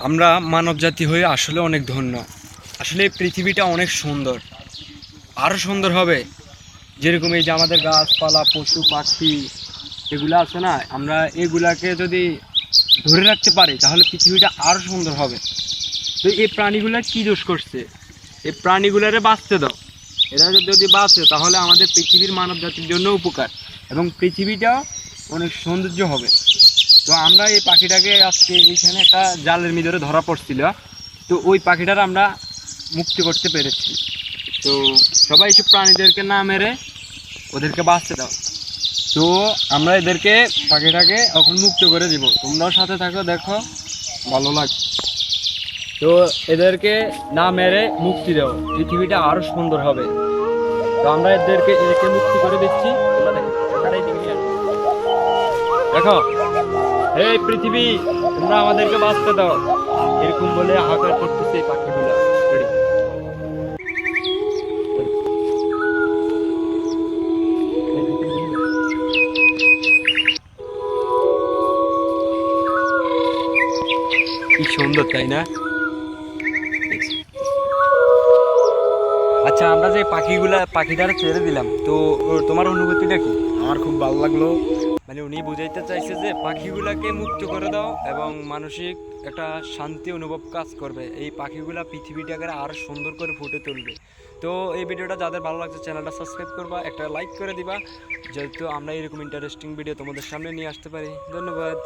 আমরা মানব জাতি হয়ে আসলে অনেক ধন্য। আসলে এই পৃথিবীটা অনেক সুন্দর, আরও সুন্দর হবে। যেরকম এই যে আমাদের গাছপালা, পশু পাখি এগুলো আছে না, আমরা এগুলাকে যদি ধরে রাখতে পারি তাহলে পৃথিবীটা আরও সুন্দর হবে। তো এই প্রাণীগুলা কি দোষ করছে? এই প্রাণীগুলারে বাঁচতে দাও। এরা যদি বাঁচে তাহলে আমাদের পৃথিবীর মানব জাতির জন্য উপকার, এবং পৃথিবীটা অনেক সৌন্দর্য হবে। তো আমরা এই পাখিটাকে আজকে এইখানে একটা জালের ভিতরে ধরা পড়ছিল, তো ওই পাখিটার আমরা মুক্তি করতে পেরেছি। তো সবাই এসব প্রাণীদেরকে না মেরে ওদেরকে বাঁচতে দাও। তো আমরা এদেরকে পাখিটাকে এখন মুক্ত করে দিব, তোমরাও সাথে থাকো, দেখো ভালো লাগবে। তো এদেরকে না মেরে মুক্তি দাও, পৃথিবীটা আরো সুন্দর হবে। তো আমরা এদেরকে মুক্তি করে দিচ্ছি। তোমরা দেখো, এখানেই দিকে নিয়ে আসো। দেখো, এই পৃথিবী, তোমরা আমাদেরকে বাঁচতে দাও, এরকম বলে হাহাকার করতেছে এই পাখিগুলা। কি সুন্দর, তাই না? আচ্ছা, আমরা যে পাখিটারে ছেড়ে দিলাম, তো তোমার অনুভূতিটা কি? আমার খুব ভালো লাগলো। মানে উনি বুঝাইতে চাইছে যে পাখিগুলাকে মুক্ত করে দাও এবং মানসিক একটা শান্তি অনুভব কাজ করবে, এই পাখিগুলা পৃথিবীটাকে আরো সুন্দর করে ফুটে তুলবে। তো এই ভিডিওটা যাদের ভালো লাগছে চ্যানেলটা সাবস্ক্রাইব করবা, একটা লাইক করে দিবা, যেহেতু আমরা এরকম ইন্টারেস্টিং ভিডিও তোমাদের সামনে নিয়ে আসতে পারি। ধন্যবাদ।